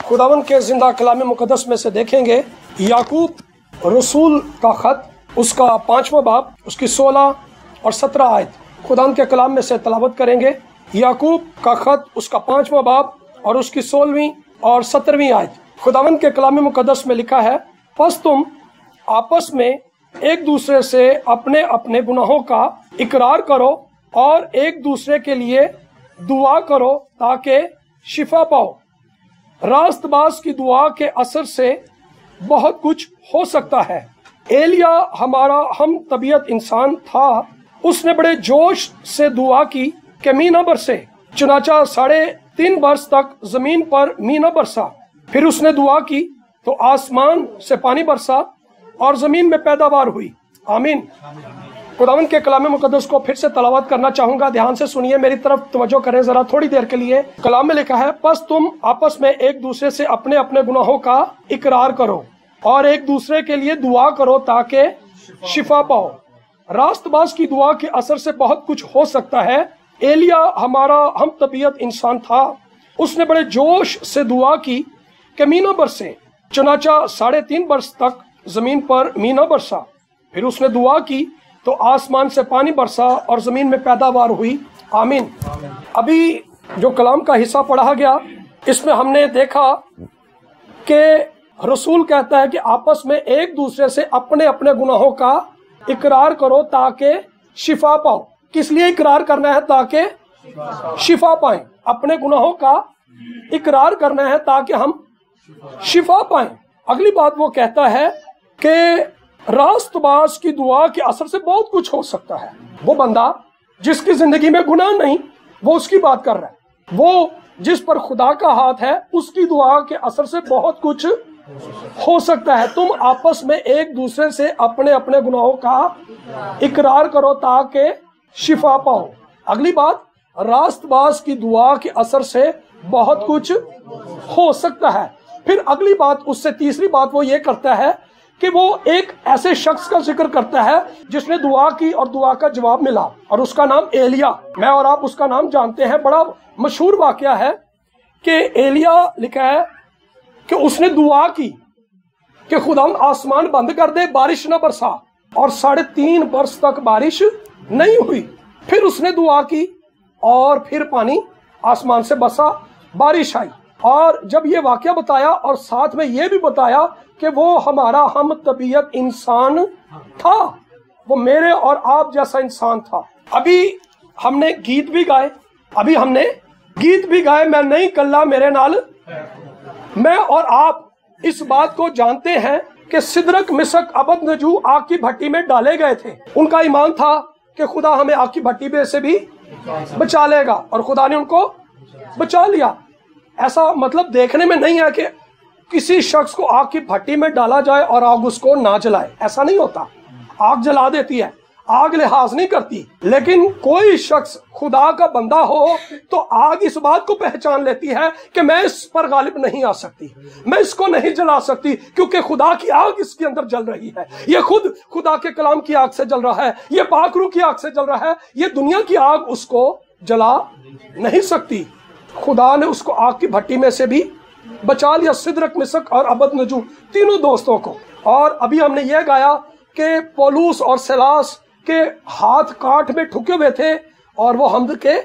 खुदावन के जिंदा कलाम मुकद्दस में से देखेंगे याकूब रसूल का खत, उसका 5वां बाब, उसकी 16 और 17 आयत खुदावन के कलाम में से तलावत करेंगे। याकूब का खत, उसका 5वां बाब और उसकी 16वीं और 17वीं आयत खुदावन के कलाम मुकद्दस में लिखा है, बस तुम आपस में एक दूसरे से अपने अपने गुनाहों का इकरार करो और एक दूसरे के लिए दुआ करो ताकि शिफा पाओ। रास्तबाज की दुआ के असर से बहुत कुछ हो सकता है। एलिया हमारा हम तबीयत इंसान था, उसने बड़े जोश से दुआ की कि मीना बरसे, चुनाचा 3.5 बरस तक जमीन पर मीना बरसा। फिर उसने दुआ की तो आसमान से पानी बरसा और जमीन में पैदावार हुई। आमीन। खुदावन के कलाम मुकद्दस को फिर से तलावत करना चाहूंगा, ध्यान से सुनिए, मेरी तरफ तवज्जो करें जरा थोड़ी देर के लिए। कलाम में लिखा है, बस तुम आपस में एक दूसरे से अपने अपने गुनाहों का इकरार करो और एक दूसरे के लिए दुआ करो ताकि शिफा पाओ। रास्तबाज की दुआ के असर से बहुत कुछ हो सकता है। एलिया हमारा हम तबीयत इंसान था, उसने बड़े जोश से दुआ की कि मीना बरसे, चुनाचा 3.5 बरस तक जमीन पर मीना बरसा। फिर उसने दुआ की तो आसमान से पानी बरसा और जमीन में पैदावार हुई। आमीन। अभी जो कलाम का हिस्सा पढ़ा गया, इसमें हमने देखा कि रसूल कहता है कि आपस में एक दूसरे से अपने अपने गुनाहों का इकरार करो ताकि शिफा पाओ। किस लिए इकरार करना है? ताकि शिफा पाएं। अपने गुनाहों का इकरार करना है ताकि हम शिफा पाएं। अगली बात वो कहता है कि रास्तबाज की दुआ के असर से बहुत कुछ हो सकता है। वो बंदा जिसकी जिंदगी में गुनाह नहीं, वो उसकी बात कर रहा है। वो जिस पर खुदा का हाथ है, उसकी दुआ के असर से बहुत कुछ हो सकता है। तुम आपस में एक दूसरे से अपने अपने गुनाहों का इकरार करो ताकि शिफा पाओ। अगली बात, रास्तबाज की दुआ के असर से बहुत कुछ हो सकता है। फिर अगली बात, उससे तीसरी बात वो ये करता है कि वो एक ऐसे शख्स का जिक्र करता है जिसने दुआ की और दुआ का जवाब मिला, और उसका नाम एलिया। मैं और आप उसका नाम जानते हैं, बड़ा मशहूर वाकया है कि एलिया लिखा है कि उसने दुआ की कि खुदा आसमान बंद कर दे, बारिश न बरसा, और 3.5 बरस तक बारिश नहीं हुई। फिर उसने दुआ की और फिर पानी आसमान से बरसा, बारिश आई। और जब ये वाकया बताया और साथ में ये भी बताया कि वो हमारा हम तबीयत इंसान था, वो मेरे और आप जैसा इंसान था। अभी हमने गीत भी गाए, मैं नहीं कल्ला मेरे नाल। मैं और आप इस बात को जानते हैं कि सिदरक मिसक अबदनजू आग की भट्टी में डाले गए थे। उनका ईमान था कि खुदा हमें आग की भट्टी में से भी बचा लेगा, और खुदा ने उनको बचा लिया। ऐसा मतलब देखने में नहीं है कि किसी शख्स को आग की भट्टी में डाला जाए और आग उसको ना जलाए, ऐसा नहीं होता। आग जला देती है, आग लिहाज नहीं करती। लेकिन कोई शख्स खुदा का बंदा हो तो आग इस बात को पहचान लेती है कि मैं इस पर गालिब नहीं आ सकती, मैं इसको नहीं जला सकती, क्योंकि खुदा की आग इसके अंदर जल रही है। ये खुद खुदा के कलाम की आग से जल रहा है, ये पाक रूह की आग से जल रहा है। ये दुनिया की आग उसको जला नहीं सकती। खुदा ने उसको आग की भट्टी में से भी बचा लिया, सिदरक मिसक और अबदनजू तीनों दोस्तों को। और अभी हमने ये गाया कि पौलुस और सिलास के हाथ काट में ठुके हुए थे और वो हम्द के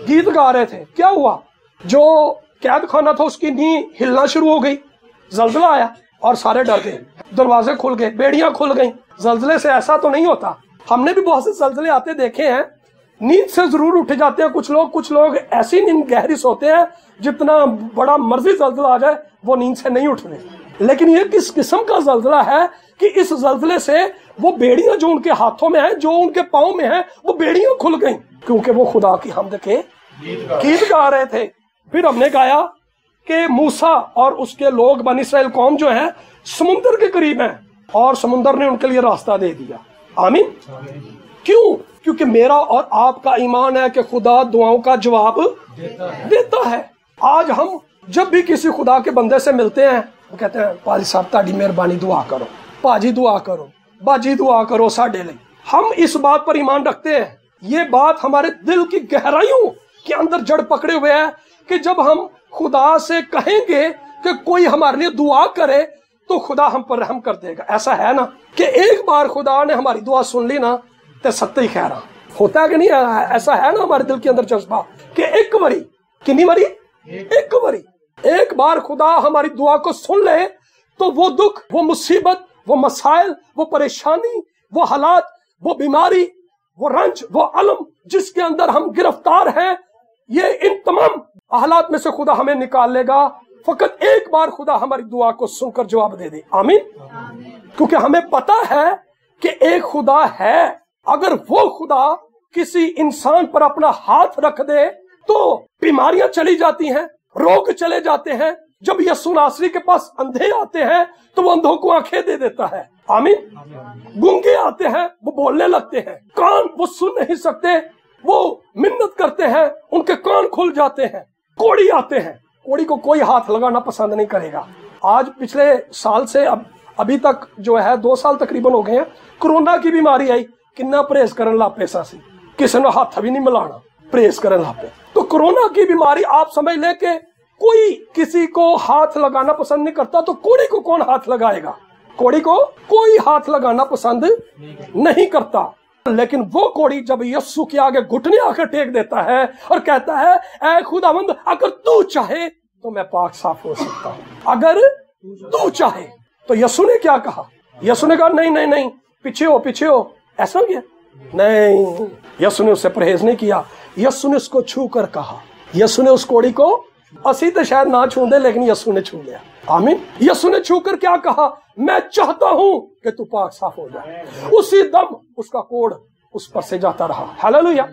गीत गा रहे थे। क्या हुआ? जो कैद खाना था उसकी नींव हिलना शुरू हो गई, जल्जला आया और सारे डर गए, दरवाजे खुल गए, बेड़ियां खुल गई। जल्जले से ऐसा तो नहीं होता, हमने भी बहुत से जल्जले आते देखे हैं। नींद से जरूर उठ जाते हैं कुछ लोग ऐसी नींद गहरी सोते हैं जितना बड़ा मर्जी जल्जला आ जाए वो नींद से नहीं उठ रहे। लेकिन ये किस किस्म का जल्जला है कि इस जल्जले से वो बेड़ियां जो उनके हाथों में है, जो उनके पाँव में है, वो बेड़ियां खुल गईं, क्योंकि वो खुदा की हमद के गीत गा रहे थे। फिर हमने गाया कि मूसा और उसके लोग बनी इस्राएल कौम जो है समुद्र के करीब है और समुद्र ने उनके लिए रास्ता दे दिया। आमीन। क्यों? क्योंकि मेरा और आपका ईमान है कि खुदा दुआओं का जवाब देता है। आज हम जब भी किसी खुदा के बंदे से मिलते हैं, वो कहते हैं पाजी साहब ताड़ी मेहरबानी दुआ करो, पाजी दुआ करो, बाजी दुआ करो साडे लिए। हम इस बात पर ईमान रखते हैं, ये बात हमारे दिल की गहराइयों के अंदर जड़ पकड़े हुए है कि जब हम खुदा से कहेंगे کہ कोई हमारे लिए दुआ करे तो खुदा हम पर रहम कर देगा। ऐसा है ना कि एक बार खुदा ने हमारी दुआ सुन ली ना तो सत्य ही कह रहा होता है कि नहीं? ऐसा है ना हमारे दिल के अंदर जज्बा कि एक बारी, कितनी बारी? एक बारी, एक बार खुदा हमारी दुआ को सुन ले तो वो दुख, वो मुसीबत, वो मसाइल, वो परेशानी, वो हालात, वो बीमारी, वो रंज, वो अलम जिसके अंदर हम गिरफ्तार हैं, ये इन तमाम हालात में से खुदा हमें निकाल लेगा। फकत एक बार खुदा हमारी दुआ को सुनकर जवाब दे दे। आमीन। क्योंकि हमें पता है कि एक खुदा है। अगर वो खुदा किसी इंसान पर अपना हाथ रख दे तो बीमारियां चली जाती हैं, रोग चले जाते हैं। जब यीशु नासरी के पास अंधे आते हैं तो वो अंधों को आंखें दे देता है। आमीन। गूंगे आते हैं, वो बोलने लगते हैं। कान वो सुन नहीं सकते, वो मिन्नत करते हैं, उनके कान खुल जाते हैं। कोढ़ी आते हैं, कोढ़ी को कोई हाथ लगाना पसंद नहीं करेगा। आज पिछले साल से अभी तक जो है 2 साल तकरीबन हो गए हैं, कोरोना की बीमारी आई, किन्ना परहेज करन ला पे सा सी, किसी ने हाथ भी नहीं मिलाना, परहेज करन ला पे। तो कोरोना की बीमारी आप समझ ले कि कोई किसी को हाथ लगाना पसंद नहीं करता, तो कोढ़ी को कौन हाथ लगाएगा? कोढ़ी को कोई हाथ लगाना पसंद नहीं करता। लेकिन वो कोढ़ी जब यीशु के आगे घुटने आकर टेक देता है और कहता है, ऐ खुदावंद अगर तू चाहे तो मैं पाक साफ हो सकता हूँ, अगर तू चाहे। तो यीशु ने क्या कहा? यीशु ने कहा नहीं नहीं नहीं, पीछे हो पीछे हो। ऐसा हो गया? नहीं, यीशु ने उससे परहेज नहीं किया। यीशु ने उसको छू कर कहा, यीशु ने उस कोढ़ी को, असी तो शायद ना छू दे लेकिन यीशु ने छू लिया। आमीन। यीशु ने छू कर क्या कहा? मैं चाहता हूं कि तू पाक साफ हो जाए। उसी दम उसका कोढ़ उस पर से जाता रहा। हालेलुया।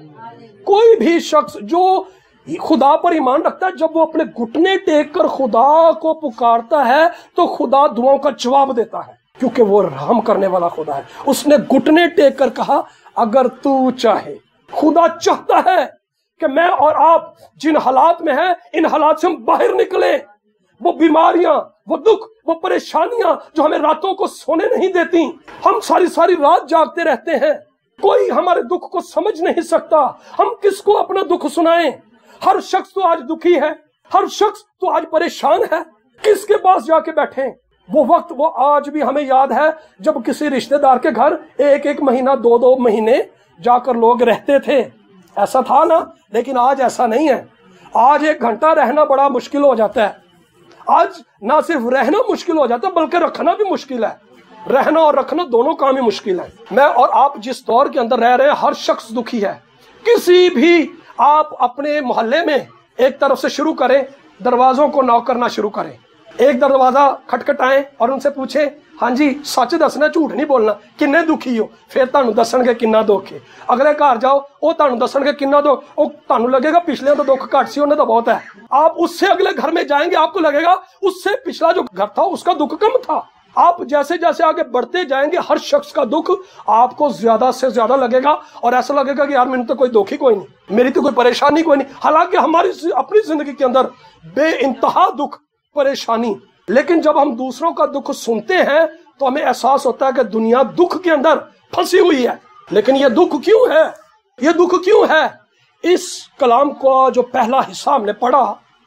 कोई भी शख्स जो खुदा पर ईमान रखता है, जब वो अपने घुटने टेक कर खुदा को पुकारता है तो खुदा दुआओं का जवाब देता है, क्योंकि वो रहम करने वाला खुदा है। उसने घुटने टेक कर कहा, अगर तू चाहे। खुदा चाहता है कि मैं और आप जिन हालात में हैं, इन हालात से हम बाहर निकले। वो बीमारियां, वो दुख, वो परेशानियां जो हमें रातों को सोने नहीं देती, हम सारी सारी रात जागते रहते हैं, कोई हमारे दुख को समझ नहीं सकता। हम किसको अपना दुख सुनाएं? हर शख्स तो आज दुखी है, हर शख्स तो आज परेशान है। किसके पास जाके बैठे? वो वक्त वो आज भी हमें याद है जब किसी रिश्तेदार के घर 1-1 महीना 2-2 महीने जाकर लोग रहते थे। ऐसा था ना? लेकिन आज ऐसा नहीं है। आज 1 घंटा रहना बड़ा मुश्किल हो जाता है। आज ना सिर्फ रहना मुश्किल हो जाता है बल्कि रखना भी मुश्किल है। रहना और रखना दोनों काम ही मुश्किल है। मैं और आप जिस दौर के अंदर रह रहे हैं, हर शख्स दुखी है। किसी भी आप अपने मोहल्ले में एक तरफ से शुरू करें, दरवाजों को नॉक करना शुरू करें, एक दरवाजा खटखटाएं और उनसे पूछें, हाँ जी सच दसना झूठ नहीं बोलना, किन्ने दुखी हो? फिर तुहानू दसणगे किन्ना दुख है। अगले घर जाओ, वो तुहानू दसणगे किन्ना दुख, वो तुहानू लगेगा पिछले तो दुख घट सी, उन्हें तो बहुत है। आप उससे अगले घर में जाएंगे, आपको लगेगा उससे पिछला जो घर था उसका दुख कम था। आप जैसे जैसे आगे बढ़ते जाएंगे, हर शख्स का दुख आपको ज्यादा से ज्यादा लगेगा और ऐसा लगेगा कि यार मैंने तो कोई दुख ही कोई नहीं, मेरी तो कोई परेशानी कोई नहीं। हालांकि हमारी अपनी जिंदगी के अंदर बेइंतहा दुख, परेशानी, लेकिन जब हम दूसरों का दुख सुनते हैं तो हमें एहसास होता है कि दुनिया दुख के अंदर फंसी हुई है। लेकिन ये दुख क्यों है? ये दुख क्यों है? इस कलाम का जो पहला हिस्सा हमने पढ़ा,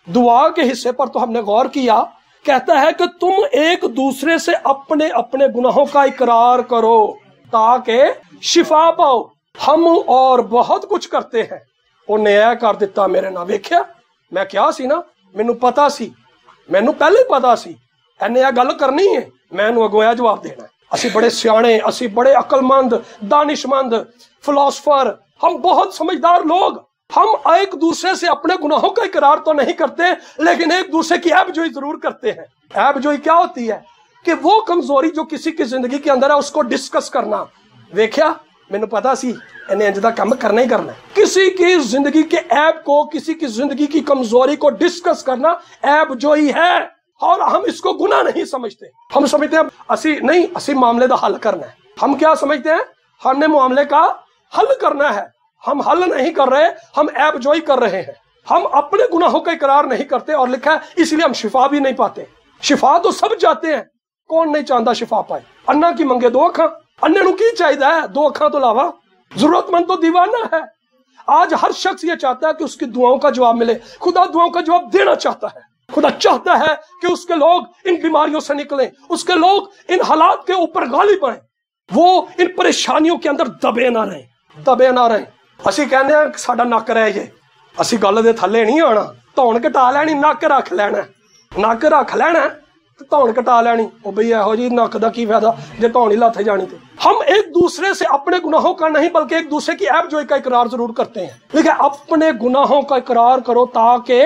दुआ के हिस्से पर तो हमने गौर किया। कहता है कि तुम एक दूसरे से अपने अपने गुनाहों का इकरार करो ताकि शिफा पाओ। हम और बहुत कुछ करते हैं, उन्हें ऐ कर दिता मेरे ना वेख्या, मैं क्या सी ना, मैनू पता सी, मैनू पहले पता सी इन्हें यह गल करनी है, मैं अगोया जवाब देना है। असी बड़े सियाणे, असी बड़े अकलमंद, दानिशमंद, फिलोसफर, हम बहुत समझदार लोग, हम एक दूसरे से अपने गुनाहों का इकरार तो नहीं करते, लेकिन एक दूसरे की ऐबजोई जरूर करते हैं। ऐबजोई क्या होती है? कि वो कमजोरी जो किसी की जिंदगी के अंदर है उसको डिस्कस करना। वेख्या मैनू पता सी इन्हें इंज दा काम करना ही करना है। किसी की जिंदगी के ऐब को, किसी की जिंदगी की कमजोरी को डिस्कस करना ऐबजोई है, और हम इसको गुनाह नहीं समझते। हम समझते हैं असी नहीं, असी मामले का हल करना है। हम क्या समझते हैं? हमने मामले का हल करना है। हम हल नहीं कर रहे, हम ऐबजोई कर रहे हैं। हम अपने गुनाहों का इकरार नहीं करते, और लिखा है इसलिए हम शिफा भी नहीं पाते। शिफा तो सब चाहते हैं, कौन नहीं चाहता शिफा पाए? अन्ना की मंगे 2 अखां, अन्ने नू की चाहिए है 2 अखां तो अलावा? जरूरतमंद तो दीवाना है। आज हर शख्स ये चाहता है कि उसकी दुआओं का जवाब मिले। खुदा दुआओं का जवाब देना चाहता है। खुदा चाहता है कि उसके लोग इन बीमारियों से निकलें, उसके लोग इन हालात के ऊपर गालिब आए, वो इन परेशानियों के अंदर दबे ना रहें। ਅਸੀਂ ਕਹਿੰਦੇ ਆ ਸਾਡਾ ਨੱਕ ਰਹਿ ਜੇ, ਅਸੀਂ ਗੱਲ ਦੇ ਥੱਲੇ ਨਹੀਂ ਆਣਾ, ਧੌਣ ਘਟਾ ਲੈਣੀ, ਨੱਕ ਰੱਖ ਲੈਣਾ ਤੇ ਧੌਣ ਘਟਾ ਲੈਣੀ। ਉਹ ਬਈ ਇਹੋ ਜੀ ਨੱਕ ਦਾ ਕੀ ਫਾਇਦਾ ਜੇ ਧੌਣ ਹੀ ਲੱਥ ਜਾਣੀ। ਤੇ हम एक दूसरे से अपने गुनाहों का नहीं बल्कि एक दूसरे की ऐब जोई का इकरार जरूर करते हैं, लेकिन अपने गुनाहों का इकरार करो ताकि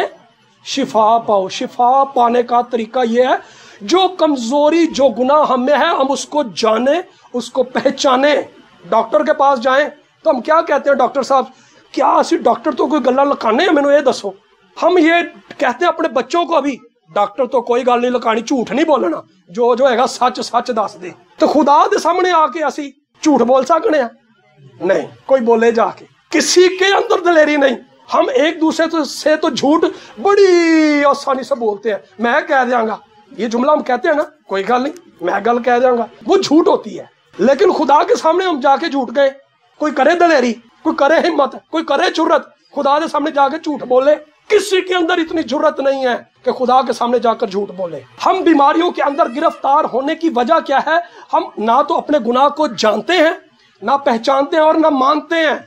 शिफा पाओ। शिफा पाने का तरीका यह है, जो कमजोरी जो गुनाह हम में है हम उसको जाने, उसको पहचाने। डॉक्टर के पास जाएं तो हम क्या कहते हैं, डॉक्टर साहब क्या असी डॉक्टर तो कोई गल्लां लकाने, मैनू ये दसो। हम ये कहते हैं अपने बच्चों को भी, डॉक्टर तो कोई गल नहीं लकानी, झूठ नहीं बोलना, जो है सच सच दस दे। तो खुदा दे सामने आके असी झूठ बोल सकने हैं? नहीं, कोई बोले जाके, किसी के अंदर दलेरी नहीं। हम एक दूसरे से तो झूठ बड़ी आसानी से बोलते हैं, मैं कह देंगा, ये जुमला हम कहते हैं ना, कोई गल नहीं, मैं गल कह देंगा, वो झूठ होती है। लेकिन खुदा के सामने हम जाके झूठ गए, कोई करे दलेरी, कोई करे हिम्मत, कोई करे जुर्रत, खुदा के सामने जाके झूठ बोले, किसी के अंदर इतनी जुर्रत नहीं है कि खुदा के सामने जाकर झूठ बोले। हम बीमारियों के अंदर गिरफ्तार होने की वजह क्या है? हम ना तो अपने गुनाह को जानते हैं, ना पहचानते हैं और ना मानते हैं।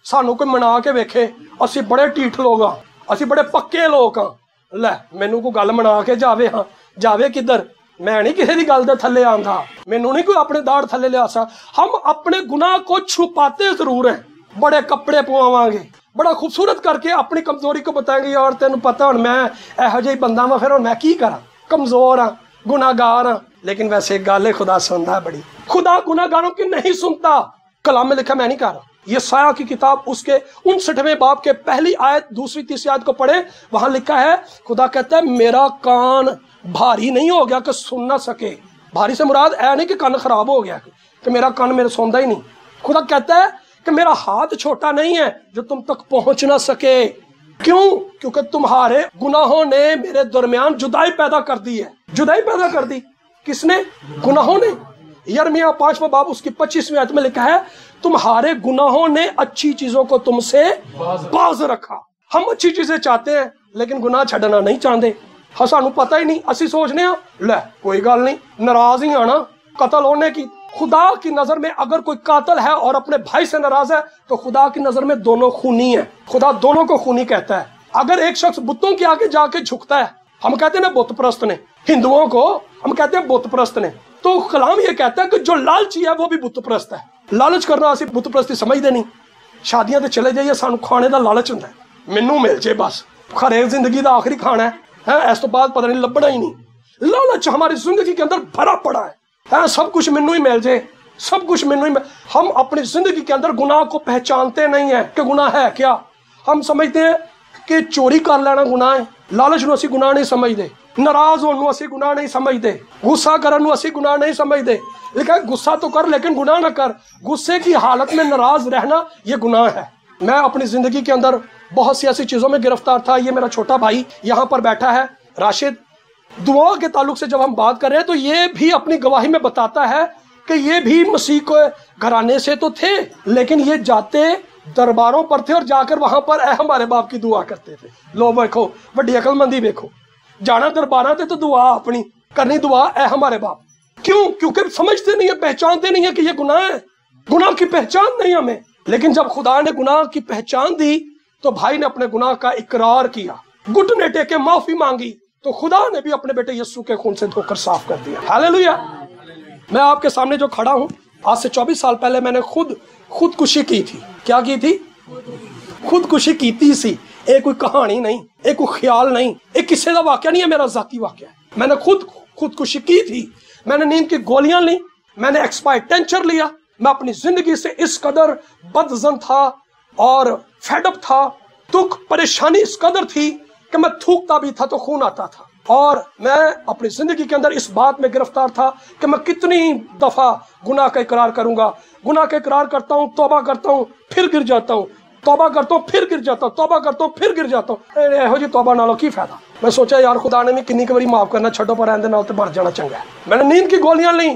सानू कोई मना के वेखे असी बड़े ढीठ लोग हाँ, असी बड़े पक्के लोग हाँ, लै मैनू कोई गल मना के जावे, हाँ जावे किधर, मैं नहीं किसी की गल दे थले आंदा, मैनू नहीं कोई अपने दाड़ थले लिया सा। हम अपने गुनाह को छुपाते जरूर हैं, बड़े कपड़े पवावांगे, बड़ा खूबसूरत करके अपनी कमजोरी को बताएंगे, यार तेन पता हुण मैं इहो जिहा बंदा वा, फिर मैं की करा, कमजोर हाँ, गुनाहगार हाँ। लेकिन वैसे एक गल है, खुदा सुनता है बड़ी, खुदा गुनाहगारों की नहीं सुनता। कलाम में लिखा, मैं नहीं कह रहा, ये साया की किताब उसके 59वें बाब के पहली आयत दूसरी तीसरी आयत को पढ़े, वहां लिखा है, खुदा कहता है मेरा कान भारी नहीं हो गया कि सुन ना सके। भारी से मुराद ऐ नहीं कि कान खराब हो गया कि मेरा कान मेरे सुनता ही नहीं। खुदा कहता है कि मेरा हाथ छोटा नहीं है जो तुम तक पहुंच ना सके। क्यों? क्योंकि तुम्हारे गुनाहों ने मेरे दरमियान जुदाई पैदा कर दी है। जुदाई पैदा कर दी किसने? गुनाहों ने। यिर्मयाह 5वां बाब उसकी 25वीं आयत में लिखा है, तुम्हारे गुनाहों ने अच्छी चीजों को तुमसे बाज रखा। हम अच्छी चीजें चाहते हैं लेकिन गुनाह छड़ना नहीं चाहते। हाँ सानू पता ही नहीं, असी सोचने ले कोई गल नहीं, नाराज ही आना कत्ल होने की। खुदा की नजर में अगर कोई कातिल है और अपने भाई से नाराज है तो खुदा की नजर में दोनों खूनी है। खुदा दोनों को खूनी कहता है। अगर एक शख्स बुतों के आगे जाके झुकता है, हम कहते हैं ना बुत परस्त ने, हिंदुओं को हम कहते हैं बुत परस्त ने, तो कलाम ये कहता है कि जो लालची है वो भी बुत परस्त है। लालच करना असी बुत परस्ती समझते नहीं। शादियां ते चले जाइए, सानू खाने का लालच होंदा है, मैनू मिल जाए बस, खरे जिंदगी का आखिरी खाना है, इस तो बाद पता नहीं लभना ही नहीं। लालच हमारी जिंदगी के अंदर भरा पड़ा है, सब कुछ मैनू ही मिल जाए, सब कुछ मैनू ही हम अपनी जिंदगी के अंदर गुनाह को पहचानते नहीं है कि गुनाह है क्या। हम समझते हैं कि चोरी कर लेना गुनाह है, लालच नूं असीं गुनाह नहीं समझते, नाराज होने नूं असीं गुनाह नहीं समझते, गुस्सा करन नूं असीं गुनाह नहीं समझते। लेकिन गुस्सा तो कर लेकिन गुनाह ना कर। गुस्से की हालत में नाराज रहना ये गुनाह है। मैं अपनी जिंदगी के अंदर बहुत सी ऐसी चीजों में गिरफ्तार था। ये मेरा छोटा भाई यहाँ पर बैठा है, राशिद, दुआ के ताल्लुक से जब हम बात कर रहे हैं तो ये भी अपनी गवाही में बताता है कि ये भी मसीह को घराने से तो थे, लेकिन ये जाते दरबारों पर थे और जाकर वहां पर ऐ हमारे बाप की दुआ करते थे। लो देखो बड़ी अकलमंदी, देखो जाना दरबारा थे तो दुआ अपनी करनी, दुआ ऐ हमारे बाप। क्यों? क्योंकि समझते नहीं है, पहचानते नहीं है कि ये गुनाह है, गुनाह की पहचान नहीं हमें। लेकिन जब खुदा ने गुनाह की पहचान दी तो भाई ने अपने गुनाह का इकरार किया, घुटने टेके माफी मांगी, तो खुदा ने भी अपने बेटे यीशु के खून से धोकर साफ कर दिया। हालेलुया। मैं आपके सामने जो खड़ा हूं, आज से 24 साल पहले मैंने खुदकुशी की थी। क्या की थी? खुदकुशी की थी। एक कोई कहानी नहीं, एक कोई ख्याल नहीं, एक किसी का वाकया नहीं है, मेरा जाती वाकया है। मैंने खुदकुशी की थी। मैंने नींद की गोलियां ली, मैंने एक्सपायर टेंचर लिया। मैं अपनी जिंदगी से इस कदर बदजन था और फेडअप था, दुख परेशानी इस कदर थी कि मैं थूकता भी था तो खून आता था। और मैं अपनी जिंदगी के अंदर इस बात में गिरफ्तार था कि मैं कितनी दफा गुनाह का इकरार करूंगा। गुनाह का इकरार करता हूँ, तौबा करता हूँ, फिर गिर जाता हूँ, तौबा करता हूँ, फिर गिर जाता हूँ, तौबा करता हूँ, फिर गिर जाता हूँ। एहो जी तौबा नालों की फायदा। मैं सोचा यार खुदा ने भी किन्नी बारी माफ करना, छड्डो पर रहने नाल ते मर जाना चंगा है। मैंने नींद की गोलियां ली,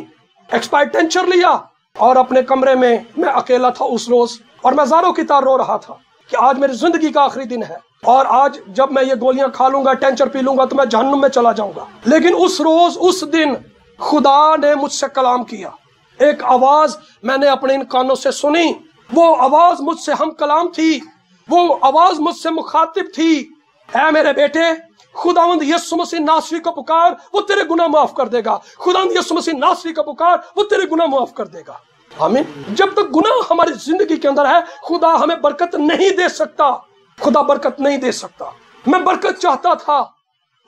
एक्सपायर टेंचर लिया और अपने कमरे में मैं अकेला था उस रोज और मैं ज़ारों की तार रो रहा था کہ آج میری زندگی کا آخری دن ہے اور آج جب میں یہ گولیاں کھا لوں گا، ٹینچر پی لوں گا تو میں جہنم میں چلا جاؤں گا. لیکن اس روز، اس دن خدا نے مجھ سے کلام کیا. ایک آواز میں نے اپنے ان کانوں سے سنی. وہ آواز مجھ سے ہم کلام تھی، وہ آواز مجھ سے مخاطب تھی. اے میرے بیٹے، خداوند یسوع مسیح ناصری کو پکار، وہ تیرے گناہ معاف کر دے گا. خداوند یسوع مسیح ناصری کو پکار، وہ تیرے گناہ معاف کر دے گا. آمین. جب تک گناہ ہماری زندگی کے اندر ہے، خدا ہمیں برکت نہیں دے سکتا. خدا برکت نہیں دے سکتا. میں برکت چاہتا تھا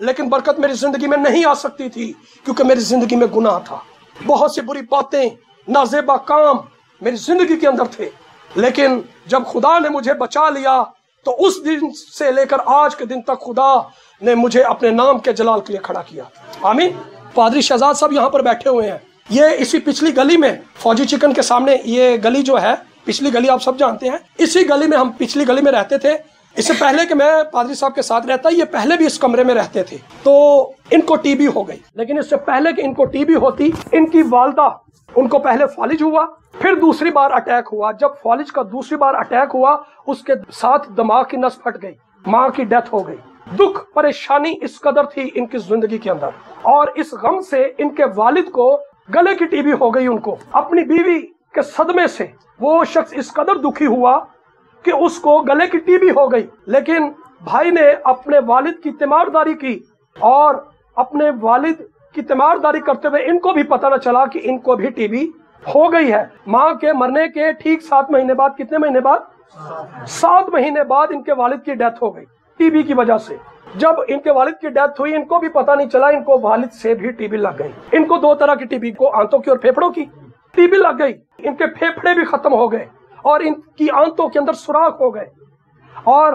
لیکن برکت میری زندگی میں نہیں آ سکتی تھی کیونکہ میری زندگی میں گناہ تھا. بہت سی بری باتیں، نازیبا کام میری زندگی کے اندر تھے. لیکن جب خدا نے مجھے بچا لیا تو اس دن سے لے کر آج کے دن تک خدا نے مجھے اپنے نام کے جلال کے لیے کھڑا کیا. آمین. پادری شہزاد صاحب یہاں پر بیٹھے ہوئے ہیں. یہ اسی پچھلی گلی میں، فوجی چکن کے سامنے یہ گلی جو ہے، پچھلی گلی آپ سب جانتے ہیں، اسی گلی میں ہم پچھلی گلی میں رہتے تھے. اس سے پہلے کہ میں پادری صاحب کے ساتھ رہتا، یہ پہلے بھی اس کمرے میں رہتے تھے. تو ان کو ٹی بی ہو گئی. لیکن اس سے پہلے کہ ان کو ٹی بی ہوتی، ان کی والدہ، ان کو پہلے فالج ہوا، پھر دوسری بار اٹیک ہوا. جب فالج کا دوسری بار اٹیک ہوا، اس کے ساتھ دماغ کی نس پھٹ گئی، ماں کی ڈیتھ ہو گئی. دکھ پریشانی اس قدر تھی ان کی زندگی کے اندر، اور اس غم سے ان کے والد کو گلے کی ٹی بی ہو گئی. ان کو اپنی بیوی کے صدمے سے وہ شخص اس قدر دکھی ہوا کہ اس کو گلے کی ٹی بی ہو گئی. لیکن بھائی نے اپنے والد کی تیمارداری کی، اور اپنے والد کی تیمارداری کرتے ہوئے ان کو بھی پتہ نہ چلا کہ ان کو بھی ٹی بی ہو گئی ہے. ماں کے مرنے کے ٹھیک 7 مہینے بعد، کتنے مہینے بعد؟ 7 مہینے بعد ان کے والد کی ڈیتھ ہو گئی ٹی بی کی وجہ سے. جب ان کے والد کی ڈیتھ ہوئی، ان کو بھی پتہ نہیں چلا، ان کو والد سے بھی ٹی بی لگ گئی. ان کو 2 طرح کی ٹی بی، کو آنتوں کی اور پھیپھڑوں کی ٹی بی لگ گئی. ان کے پھیپھڑے بھی ختم ہو گئے اور ان کی آنتوں کے اندر سوراخ ہو گئے. اور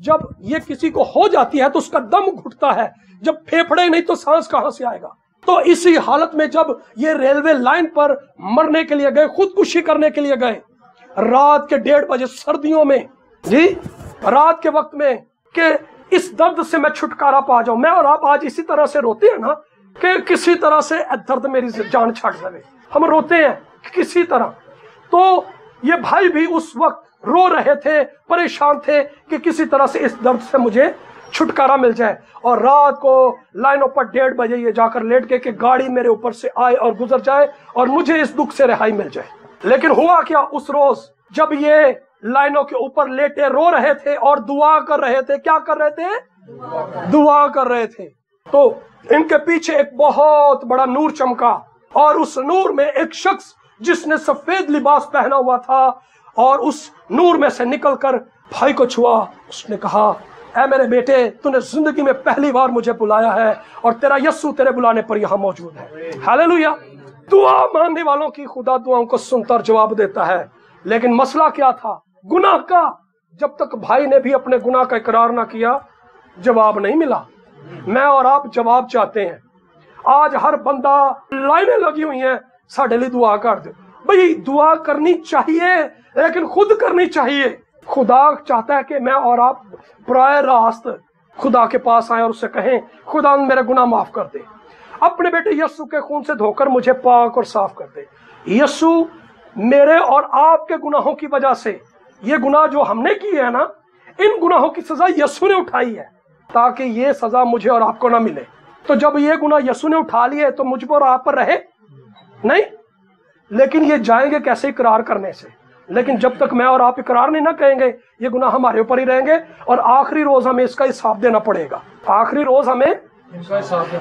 جب یہ کسی کو ہو جاتی ہے تو اس کا دم گھٹتا ہے. جب پھیپھڑے نہیں تو سانس کہاں سے آئے گا؟ تو اسی حالت میں جب یہ ریلوے لائن پر مرنے کے لیے گئے، خودکشی کرنے کے لیے گئے، رات کے 1:30 بجے سردیوں میں، جی رات کے وقت میں، کہ اس درد سے میں چھٹکارا پا جاؤں. میں اور آپ آج اسی طرح سے روتے ہیں نا کہ کسی طرح سے درد میری جان چھٹ جائے. ہم روتے ہیں کسی طرح. تو یہ بھائی بھی اس وقت رو رہے تھے، پریشان تھے کہ کسی طرح سے اس درد سے مجھے چھٹکارا مل جائے. اور رات کو لائنوں پر 1:30 بجے یہ جا کر لیٹ کے کہ گاڑی میرے اوپر سے آئے اور گزر جائے اور مجھے اس دکھ سے رہائی مل جائے. لیکن ہوا کیا اس روز جب یہ لائنوں کے اوپر لیٹے رو رہے تھے اور دعا کر رہے تھے؟ کیا کر رہے تھے؟ دعا کر رہے تھے. تو ان کے پیچھے ایک بہت بڑا نور چمکا، اور اس نور میں ایک شخص جس نے سفید لباس پہنا ہوا تھا، اور اس نور میں سے نکل کر بھائی کو چھوا. اس نے کہا، اے میرے بیٹے، تو نے زندگی میں پہلی بار مجھے بلایا ہے اور تیرا یسوع تیرے بلانے پر یہاں موجود ہے. ہاللویا. دعا ماننے والوں کی خدا دعاؤں کو سنتا اور جواب دیتا ہے. لیکن مسئلہ کیا تھا؟ گناہ کا. جب تک بھائی نے بھی اپنے گناہ کا اقرار نہ کیا، جواب نہیں ملا. میں اور آپ جواب چاہتے ہیں. آج ہر بندہ لائنیں لگی ہوئی ہیں، ساڈے لیے دعا کر دے. بھئی دعا کرنی چاہیے لیکن خود کرنی چاہیے. خدا چاہتا ہے کہ میں اور آپ برائے راست خدا کے پاس آئیں اور اسے کہیں، خدا میرے گناہ معاف کر دے، اپنے بیٹے یسوع کے خون سے دھو کر مجھے پاک اور صاف کر دے. یسوع میرے اور آپ کے گناہوں کی وجہ سے، یہ گناہ جو ہم نے کیے ہیں نا، ان گناہوں کی سزا یسوع نے اٹھائی ہے تاکہ یہ سزا مجھے اور آپ کو نہ ملے. تو جب یہ گناہ یسوع نے اٹھا لیے تو مجھ پر اور آپ پر رہے نہیں. لیکن یہ جائیں گے کیسے؟ اقرار کرنے سے. لیکن جب تک میں اور آپ اقرار نہیں نہ کہیں گے، یہ گناہ ہمارے اوپر ہی رہیں گے، اور آخری روز ہمیں اس کا حساب دینا پڑے گا. آخری روز ہمیں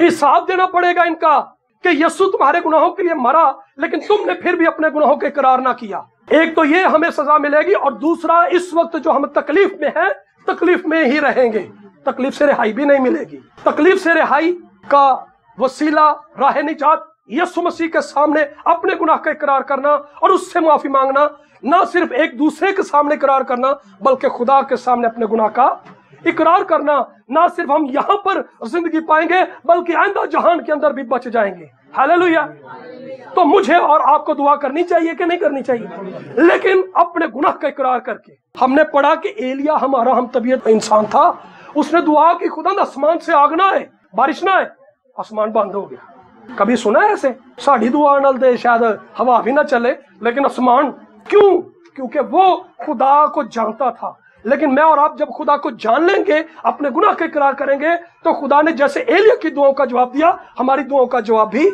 حساب دینا پڑے گا ان کا کہ یسوع تمہارے گناہوں کے لیے مرا لیکن تم نے پھر بھی اپنے گناہوں کا اقرار نہ کیا. ایک تو یہ ہمیں سزا ملے گی، اور دوسرا اس وقت جو ہم تکلیف میں ہیں، تکلیف میں ہی رہیں گے. تکلیف سے رہائی بھی نہیں ملے گی. تکلیف سے رہائی کا وسیلہ، راہ نجات، یسوع مسیح کے سامنے اپنے گناہ کا اقرار کرنا اور اس سے معافی مانگنا. نہ صرف ایک دوسرے کے سامنے اقرار کرنا بلکہ خدا کے سامنے اپنے گناہ کا اقرار کرنا. نہ صرف ہم یہاں پر زندگی پائیں گے بلکہ آئندہ جہان کے اندر بھی بچ جائیں گے. ہاللویا. تو مجھے اور آپ کو دعا کرنی چاہیے کہ نہیں کرنی چاہیے؟ لیکن اپنے گناہ کا اقرار کر کے. ہم نے پڑھا کہ ایلیا ہمارا ہم طبیعت انسان تھا، اس نے دعا کی، خدا آسمان سے آگ نہ آئے، بارش نہ آئے، آسمان بند ہو گیا. کبھی سنا ہے ایسے؟ ساڑی دعا نال دے شاید ہوا بھی نہ چلے لیکن آسمان کیوں؟ کیونکہ وہ خدا کو جانتا تھا. لیکن میں اور آپ جب خدا کو جان لیں گے، اپنے گناہ کا اقرار کریں گے، تو خدا نے جیسے ایلیہ کی دعاؤں کا جواب دیا، ہماری دعاؤں کا جواب بھی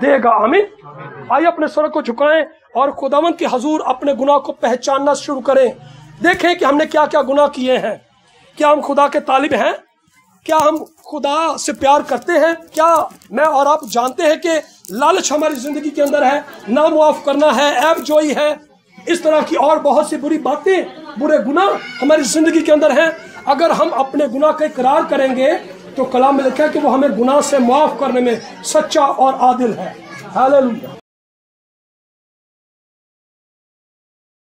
دے گا۔ آمین۔ آئیے اپنے سر کو جھکائیں اور خداوند کے حضور اپنے گناہ کو پہچاننا شروع کریں۔ دیکھیں کہ ہم نے کیا کیا گناہ کیے ہیں۔ کیا ہم خدا کے طالب ہیں؟ کیا ہم خدا سے پیار کرتے ہیں؟ کیا میں اور آپ جانتے ہیں کہ لالچ ہماری زندگی کے اندر ہے، نا معاف کرنا ہے، عیب جوئی ہے، اس طرح کی اور بہت سی بری باتیں، برے گناہ ہماری زندگی کے اندر ہیں۔ اگر ہم اپنے گناہ کا اقرار کریں گے تو کلام میں لکھا ہے کہ وہ ہمیں گناہ سے معاف کرنے میں سچا اور عادل ہے۔ ہاللیلویہ۔